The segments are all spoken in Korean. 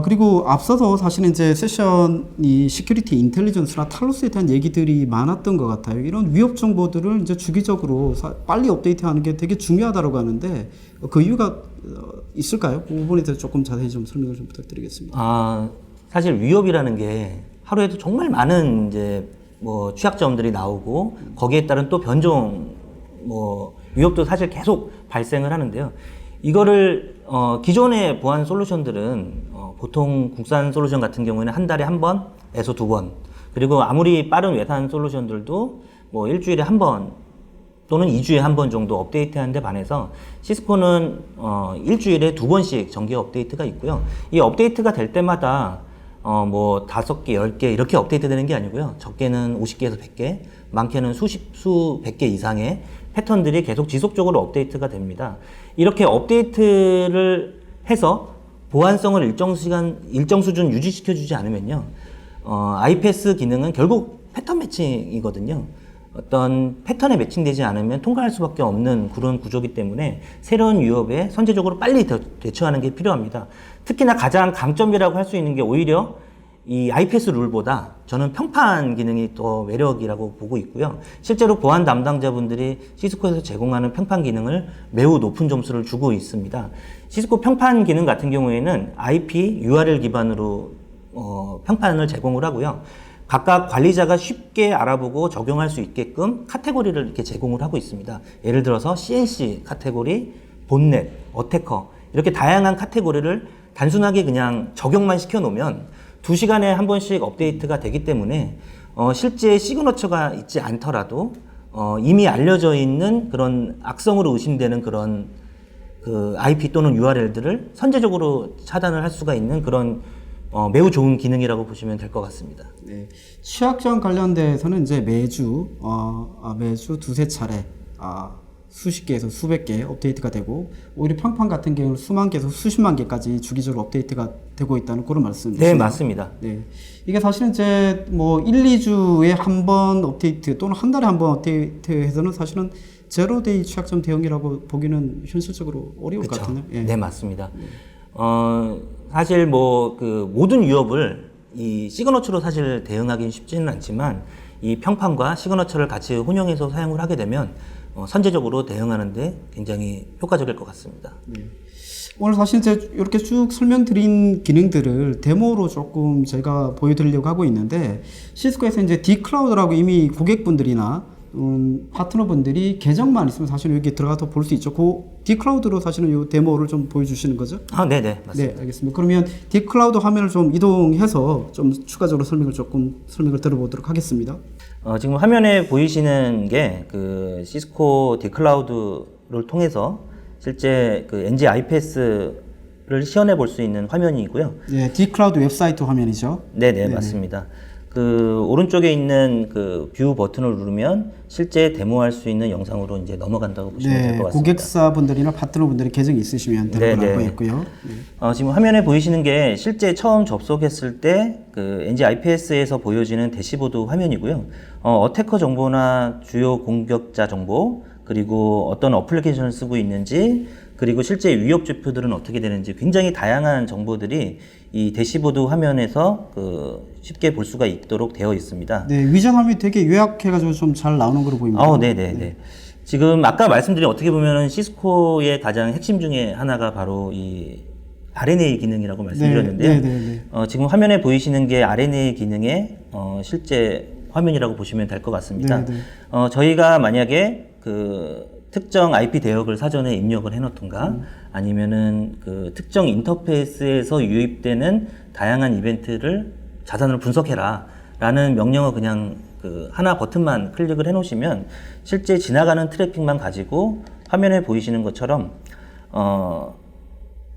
그리고 앞서서 사실은 이제 세션이 시큐리티 인텔리전스나 탈로스에 대한 얘기들이 많았던 것 같아요. 이런 위협 정보들을 이제 주기적으로 빨리 업데이트하는 게 되게 중요하다고 하는데 그 이유가 있을까요? 그 부분에 대해서 조금 자세히 좀 설명을 좀 부탁드리겠습니다. 사실 위협이라는 게 하루에도 정말 많은 이제 뭐 취약점들이 나오고 거기에 따른 또 변종 위협도 사실 계속 발생을 하는데요. 이거를 기존의 보안 솔루션들은 보통 국산 솔루션 같은 경우에는 한 달에 한 번에서 두 번, 그리고 아무리 빠른 외산 솔루션들도 뭐 일주일에 한 번 또는 2주에 한 번 정도 업데이트하는 데 반해서 시스코는 일주일에 두 번씩 정기 업데이트가 있고요. 이 업데이트가 될 때마다 뭐 5개, 10개 이렇게 업데이트 되는 게 아니고요. 적게는 50개에서 100개, 많게는 수백 개 이상의 패턴들이 계속 지속적으로 업데이트가 됩니다. 이렇게 업데이트를 해서 보안성을 일정 수준 유지시켜주지 않으면요, IPS 기능은 결국 패턴 매칭이거든요. 어떤 패턴에 매칭되지 않으면 통과할 수밖에 없는 그런 구조이기 때문에 새로운 위협에 선제적으로 빨리 대처하는 게 필요합니다. 특히나 가장 강점이라고 할 수 있는 게 오히려 이 IPS 룰보다 저는 평판 기능이 더 매력이라고 보고 있고요. 실제로 보안 담당자분들이 시스코에서 제공하는 평판 기능을 매우 높은 점수를 주고 있습니다. 시스코 평판 기능 같은 경우에는 IP, URL 기반으로 평판을 제공을 하고요. 각각 관리자가 쉽게 알아보고 적용할 수 있게끔 카테고리를 이렇게 제공을 하고 있습니다. 예를 들어서 CNC 카테고리, 본넷, 어태커 이렇게 다양한 카테고리를 단순하게 그냥 적용만 시켜 놓으면 2시간에 한 번씩 업데이트가 되기 때문에 실제 시그너처가 있지 않더라도 이미 알려져 있는 그런 악성으로 의심되는 그런 그 IP 또는 URL들을 선제적으로 차단을 할 수가 있는 그런 매우 좋은 기능이라고 보시면 될 것 같습니다. 네. 취약점 관련돼서는 이제 매주 두세 차례 수십 개에서 수백 개 업데이트가 되고, 오히려 평판 같은 경우는 수만 개에서 수십만 개까지 주기적으로 업데이트가 되고 있다는 그런 말씀이시죠? 네, 맞습니다. 네. 이게 사실은 이제 뭐 1, 2주에 한 번 업데이트 또는 한 달에 한 번 업데이트해서는 사실은 제로데이 취약점 대응이라고 보기는 현실적으로 어려울 것 같은데요. 예. 네, 맞습니다. 사실 뭐 그 모든 위협을 이 시그너처로 사실 대응하기는 쉽지는 않지만 이 평판과 시그너처를 같이 혼용해서 사용을 하게 되면 선제적으로 대응하는데 굉장히 효과적일 것 같습니다. 네. 오늘 사실 이제 이렇게 쭉 설명드린 기능들을 데모로 조금 제가 보여드리려고 하고 있는데, 시스코에서 이제 D클라우드라고 이미 고객분들이나 파트너분들이 계정만 있으면 사실은 여기 들어가서 볼 수 있죠. 그 D클라우드로 사실은 이 데모를 좀 보여주시는 거죠? 네네, 맞습니다. 네, 알겠습니다. 그러면 D클라우드 화면을 좀 이동해서 좀 추가적으로 설명을 들어보도록 하겠습니다. 지금 화면에 보이시는 게 그 시스코 D클라우드를 통해서 실제 그 NG IPS를 시연해 볼 수 있는 화면이고요. 네, D클라우드 웹사이트 화면이죠. 네네, 맞습니다. 그 오른쪽에 있는 그 뷰 버튼을 누르면 실제 데모할 수 있는 영상으로 이제 넘어간다고 보시면 될 것 같습니다. 고객사분들이나 파트너분들이 계정이 있으시면 되는 걸 알고 있고요. 네. 지금 화면에 보이시는 게 실제 처음 접속했을 때 그 NG IPS에서 보여지는 대시보드 화면이고요. 어태커 정보나 주요 공격자 정보, 그리고 어떤 어플리케이션을 쓰고 있는지, 그리고 실제 위협 지표들은 어떻게 되는지 굉장히 다양한 정보들이 이 대시보드 화면에서 쉽게 볼 수가 있도록 되어 있습니다. 네, 위장함이 되게 요약해가지고 좀 잘 나오는 걸로 보입니다. 네네네. 지금 아까 말씀드린 어떻게 보면은 시스코의 가장 핵심 중에 하나가 바로 이 RNA 기능이라고 말씀드렸는데요. 지금 화면에 보이시는 게 RNA 기능의 실제 화면이라고 보시면 될 것 같습니다. 저희가 만약에 그 특정 IP 대역을 사전에 입력을 해놓던가 아니면은 그 특정 인터페이스에서 유입되는 다양한 이벤트를 자산으로 분석해라 라는 명령을 그냥 그 하나 버튼만 클릭을 해 놓으시면 실제 지나가는 트래픽만 가지고 화면에 보이시는 것처럼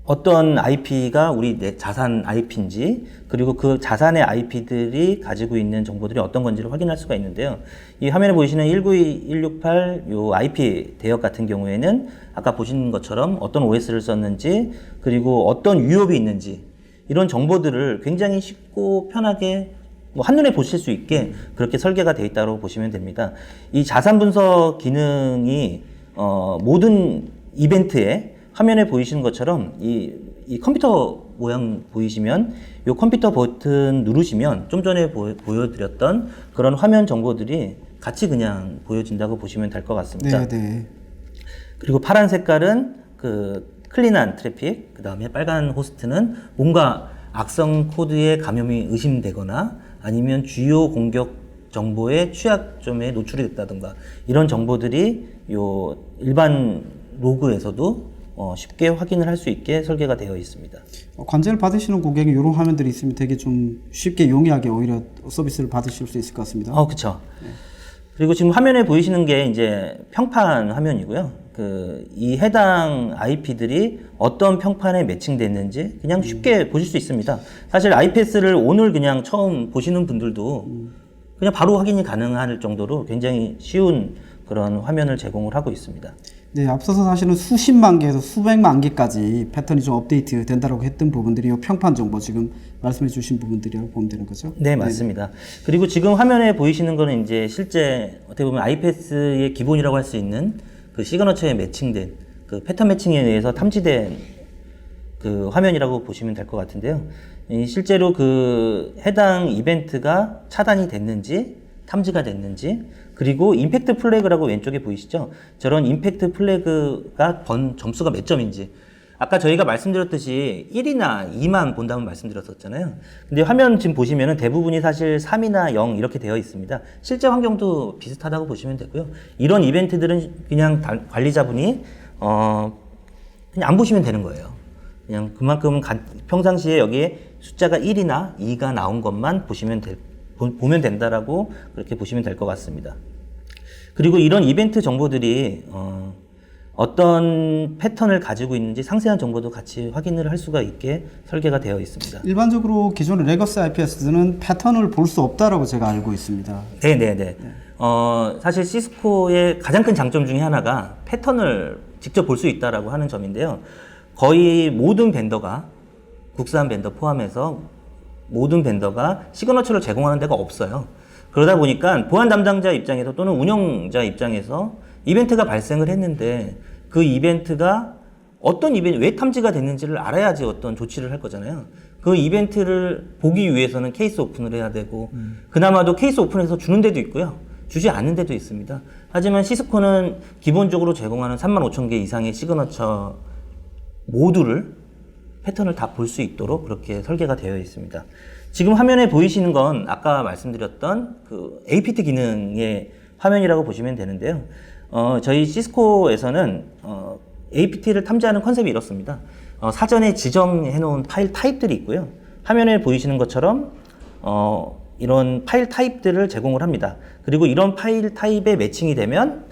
어떤 IP가 우리 내 자산 IP인지, 그리고 그 자산의 IP들이 가지고 있는 정보들이 어떤 건지를 확인할 수가 있는데요. 이 화면에 보이시는 192168 요 IP 대역 같은 경우에는 아까 보신 것처럼 어떤 OS를 썼는지, 그리고 어떤 위협이 있는지, 이런 정보들을 굉장히 쉽고 편하게 한눈에 보실 수 있게 그렇게 설계가 되어 있다고 보시면 됩니다. 이 자산 분석 기능이 모든 이벤트에 화면에 보이시는 것처럼 이 이 컴퓨터 모양 보이시면 이 컴퓨터 버튼 누르시면 좀 전에 보여드렸던 그런 화면 정보들이 같이 그냥 보여진다고 보시면 될 것 같습니다. 네. 그리고 파란 색깔은 그 클린한 트래픽, 그 다음에 빨간 호스트는 뭔가 악성 코드에 감염이 의심되거나 아니면 주요 공격 정보의 취약점에 노출이 됐다든가 이런 정보들이 요 일반 로그에서도 쉽게 확인을 할 수 있게 설계가 되어 있습니다. 관제를 받으시는 고객이 이런 화면들이 있으면 되게 좀 쉽게 용이하게 오히려 서비스를 받으실 수 있을 것 같습니다. 그렇죠. 그리고 지금 화면에 보이시는 게 이제 평판 화면이고요. 이 해당 IP들이 어떤 평판에 매칭됐는지 그냥 쉽게 보실 수 있습니다. 사실 IPS를 오늘 그냥 처음 보시는 분들도 그냥 바로 확인이 가능할 정도로 굉장히 쉬운 그런 화면을 제공을 하고 있습니다. 네, 앞서서 사실은 수십만 개에서 수백만 개까지 패턴이 좀 업데이트 된다고 했던 부분들이 이 평판 정보 지금 말씀해 주신 부분들이라고 보면 되는 거죠? 네, 맞습니다. 그리고 지금 화면에 보이시는 거는 이제 실제 어떻게 보면 IPS의 기본이라고 할 수 있는 그 시그너처에 매칭된 그 패턴 매칭에 의해서 탐지된 그 화면이라고 보시면 될 것 같은데요. 실제로 그 해당 이벤트가 차단이 됐는지 탐지가 됐는지 그리고 임팩트 플래그라고 왼쪽에 보이시죠? 저런 임팩트 플래그가 번 점수가 몇 점인지 아까 저희가 말씀드렸듯이 1이나 2만 본다고 말씀드렸었잖아요. 근데 화면 지금 보시면은 대부분이 사실 3이나 0 이렇게 되어 있습니다. 실제 환경도 비슷하다고 보시면 되고요. 이런 이벤트들은 그냥 관리자분이 그냥 안 보시면 되는 거예요. 그냥 그만큼 평상시에 여기에 숫자가 1이나 2가 나온 것만 보면 된다라고 그렇게 보시면 될 것 같습니다. 그리고 이런 이벤트 정보들이 어떤 패턴을 가지고 있는지 상세한 정보도 같이 확인을 할 수가 있게 설계가 되어 있습니다. 일반적으로 기존의 레거시 IPS는 패턴을 볼 수 없다라고 제가 알고 있습니다. 네네네. 사실 시스코의 가장 큰 장점 중에 하나가 패턴을 직접 볼 수 있다라고 하는 점인데요. 거의 모든 벤더가 국산 벤더 포함해서 모든 벤더가 시그너처를 제공하는 데가 없어요. 그러다 보니까 보안 담당자 입장에서 또는 운영자 입장에서 이벤트가 발생을 했는데 그 이벤트가 어떤 이벤트, 왜 탐지가 됐는지를 알아야지 어떤 조치를 할 거잖아요. 그 이벤트를 보기 위해서는 케이스 오픈을 해야 되고 그나마도 케이스 오픈해서 주는 데도 있고요. 주지 않는 데도 있습니다. 하지만 시스코는 기본적으로 제공하는 35,000개 이상의 시그너처 모두를 패턴을 다 볼 수 있도록 그렇게 설계가 되어 있습니다. 지금 화면에 보이시는 건 아까 말씀드렸던 그 APT 기능의 화면이라고 보시면 되는데요. 저희 시스코에서는 APT를 탐지하는 컨셉이 이렇습니다. 사전에 지정해 놓은 파일 타입들이 있고요. 화면에 보이시는 것처럼 이런 파일 타입들을 제공을 합니다. 그리고 이런 파일 타입에 매칭이 되면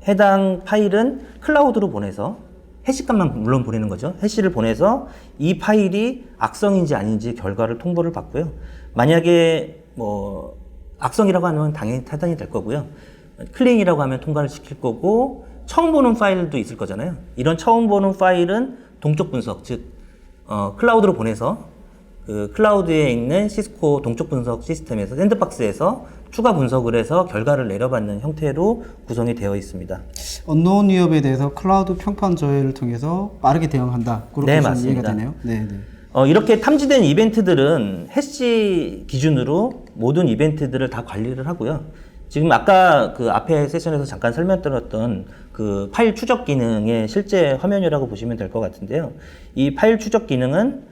해당 파일은 클라우드로 보내서 해시값만 물론 보내는 거죠. 해시를 보내서 이 파일이 악성인지 아닌지 결과를 통보를 받고요. 만약에 뭐 악성이라고 하면 당연히 차단이 될 거고요. 클린이라고 하면 통과를 시킬 거고 처음 보는 파일도 있을 거잖아요. 이런 처음 보는 파일은 동적 분석, 즉 클라우드로 보내서 그 클라우드에 있는 시스코 동적 분석 시스템에서 샌드박스에서 추가 분석을 해서 결과를 내려받는 형태로 구성이 되어 있습니다. 언노운 위협에 대해서 클라우드 평판 조회를 통해서 빠르게 대응한다. 그렇게 네, 좀 이해가 맞습니다. 되네요. 네. 이렇게 탐지된 이벤트들은 해시 기준으로 모든 이벤트들을 다 관리를 하고요. 지금 아까 그 앞에 세션에서 잠깐 설명드렸던 그 파일 추적 기능의 실제 화면이라고 보시면 될 것 같은데요. 이 파일 추적 기능은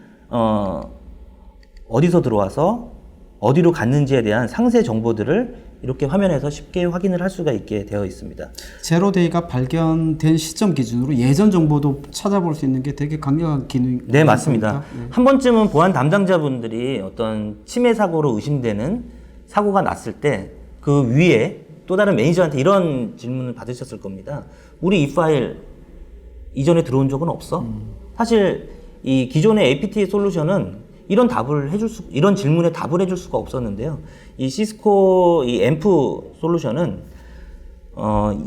어디서 들어와서 어디로 갔는지에 대한 상세 정보들을 이렇게 화면에서 쉽게 확인을 할 수가 있게 되어 있습니다. 제로데이가 발견된 시점 기준으로 예전 정보도 찾아볼 수 있는 게 되게 강력한 기능. 네, 맞습니다. 한 번쯤은 보안 담당자분들이 어떤 침해 사고로 의심되는 사고가 났을 때 그 위에 또 다른 매니저한테 이런 질문을 받으셨을 겁니다. 우리 이 파일 이전에 들어온 적은 없어? 사실 이 기존의 APT 솔루션은 이런 질문에 답을 해줄 수가 없었는데요. 이 시스코 이 앰프 솔루션은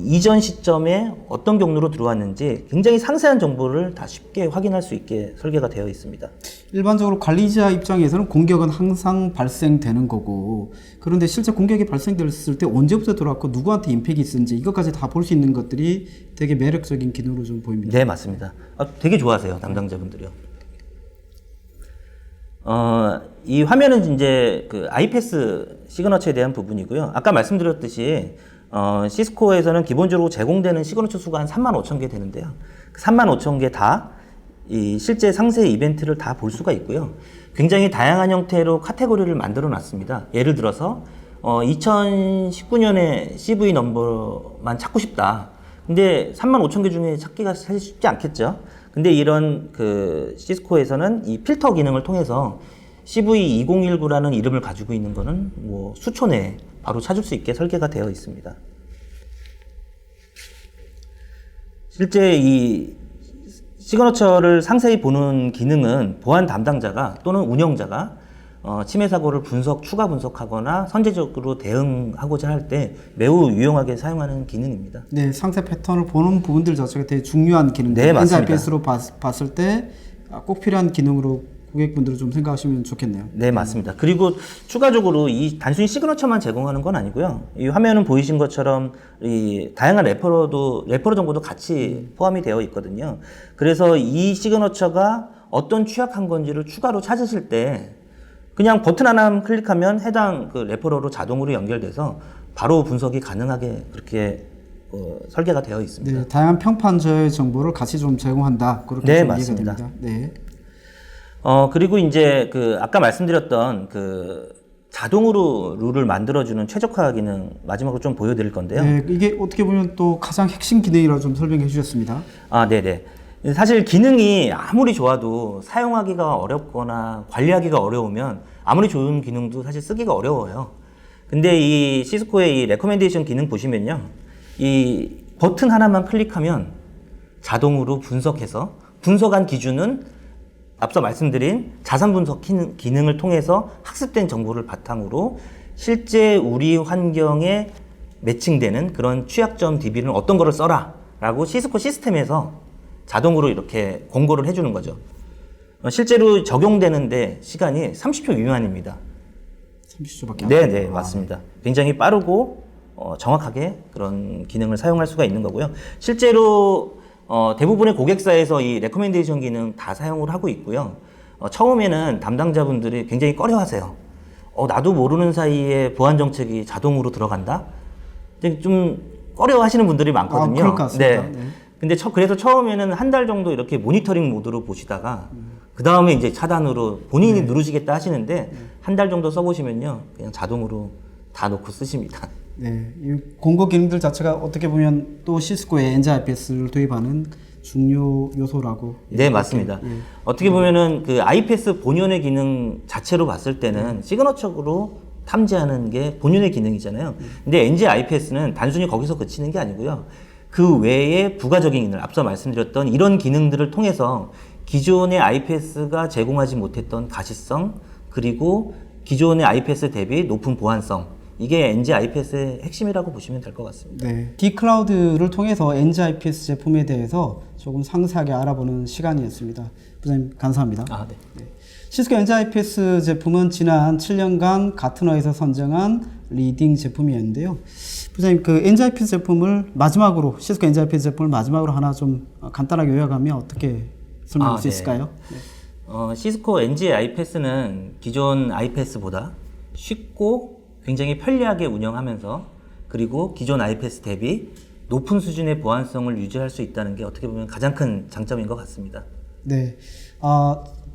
이전 시점에 어떤 경로로 들어왔는지 굉장히 상세한 정보를 다 쉽게 확인할 수 있게 설계가 되어 있습니다. 일반적으로 관리자 입장에서는 공격은 항상 발생되는 거고, 그런데 실제 공격이 발생됐을 때 언제부터 들어왔고 누구한테 임팩이 있었는지 이것까지 다 볼 수 있는 것들이 되게 매력적인 기능으로 좀 보입니다. 네, 맞습니다. 되게 좋아하세요, 담당자분들이요. 이 화면은 이제 그 아이패스 시그너처에 대한 부분이고요. 아까 말씀드렸듯이 시스코에서는 기본적으로 제공되는 시그너처 수가 한 35,000개 되는데요. 35,000개 다 이 실제 상세 이벤트를 다 볼 수가 있고요. 굉장히 다양한 형태로 카테고리를 만들어 놨습니다. 예를 들어서 2019년에 CV 넘버만 찾고 싶다. 근데 35,000개 중에 찾기가 사실 쉽지 않겠죠. 근데 이런 그 시스코에서는 이 필터 기능을 통해서 CV2019라는 이름을 가지고 있는 거는 뭐 수초 내에 바로 찾을 수 있게 설계가 되어 있습니다. 실제 이 시그너처를 상세히 보는 기능은 보안 담당자가 또는 운영자가 침해 사고를 추가 분석하거나 선제적으로 대응하고자 할 때 매우 유용하게 사용하는 기능입니다. 네, 상세 패턴을 보는 부분들 자체가 되게 중요한 기능들. 네, 맞습니다. NZIPS로 봤을 때 꼭 필요한 기능으로 고객분들은 좀 생각하시면 좋겠네요. 네, 맞습니다. 그리고 추가적으로 이 단순히 시그너처만 제공하는 건 아니고요. 이 화면은 보이신 것처럼 이 다양한 레퍼러 정보도 같이 포함이 되어 있거든요. 그래서 이 시그너처가 어떤 취약한 건지를 추가로 찾으실 때 그냥 버튼 하나만 클릭하면 해당 그 레퍼러로 자동으로 연결돼서 바로 분석이 가능하게 그렇게 설계가 되어 있습니다. 네, 다양한 평판저의 정보를 같이 좀 제공한다. 그렇게 네, 좀 맞습니다. 이해가 됩니다. 네. 그리고 이제 그 아까 말씀드렸던 그 자동으로 룰을 만들어주는 최적화 기능 마지막으로 좀 보여드릴 건데요. 네, 이게 어떻게 보면 또 가장 핵심 기능이라고 좀 설명해 주셨습니다. 아, 네네. 사실 기능이 아무리 좋아도 사용하기가 어렵거나 관리하기가 어려우면 아무리 좋은 기능도 사실 쓰기가 어려워요. 근데 이 시스코의 이 레커멘데이션 기능 보시면요. 이 버튼 하나만 클릭하면 자동으로 분석해서 분석한 기준은 앞서 말씀드린 자산 분석 기능을 통해서 학습된 정보를 바탕으로 실제 우리 환경에 매칭되는 그런 취약점 DB는 어떤 거를 써라 라고 시스코 시스템에서 자동으로 이렇게 공고를 해주는 거죠. 실제로 적용되는데 시간이 30초 미만입니다. 30초밖에 안 네, 돼요. 맞습니다. 굉장히 빠르고 정확하게 그런 기능을 사용할 수가 있는 거고요. 실제로 대부분의 고객사에서 이 레커멘데이션 기능 다 사용을 하고 있고요. 처음에는 담당자분들이 굉장히 꺼려하세요. 나도 모르는 사이에 보안 정책이 자동으로 들어간다? 좀 꺼려하시는 분들이 많거든요. 그럴 것 같습니다. 네. 네. 근데 그래서 처음에는 한 달 정도 이렇게 모니터링 모드로 보시다가 그 다음에 이제 차단으로 본인이 누르시겠다 하시는데 한 달 정도 써보시면요. 그냥 자동으로 다 놓고 쓰십니다. 네, 이 공고 기능들 자체가 어떻게 보면 또 시스코의 NZIPS를 도입하는 중요 요소라고. 네, 맞습니다. 어떻게 보면은 그 IPS 본연의 기능 자체로 봤을 때는 시그너처로 탐지하는 게 본연의 기능이잖아요. 근데 NZIPS는 단순히 거기서 그치는 게 아니고요. 그 외에 부가적인 기능, 앞서 말씀드렸던 이런 기능들을 통해서 기존의 IPS가 제공하지 못했던 가시성, 그리고 기존의 IPS 대비 높은 보안성, 이게 NZIPS의 핵심이라고 보시면 될 것 같습니다. 네, D클라우드를 통해서 NZIPS 제품에 대해서 조금 상세하게 알아보는 시간이었습니다. 부장님 감사합니다. 아, 네. 네. 시스코 NZIPS 제품은 지난 7년간 가트너에서 선정한 리딩 제품이었는데요. 부장님, 그 NZIPS 제품을 마지막으로, 시스코 NZIPS 제품을 마지막으로 하나 좀 간단하게 요약하면 어떻게 설명할 수 있을까요? 네. 시스코 NZIPS는 기존 IPS보다 쉽고 굉장히 편리하게 운영하면서 그리고 기존 IPS 대비 높은 수준의 보안성을 유지할 수 있다는 게 어떻게 보면 가장 큰 장점인 것 같습니다. 네.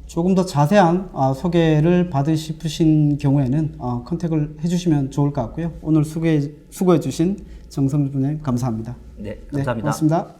조금 더 자세한 소개를 받으시고 싶으신 경우에는 컨택을 해주시면 좋을 것 같고요. 오늘 수고해 주신 정성주 부장님 감사합니다. 네, 감사합니다. 네, 고맙습니다.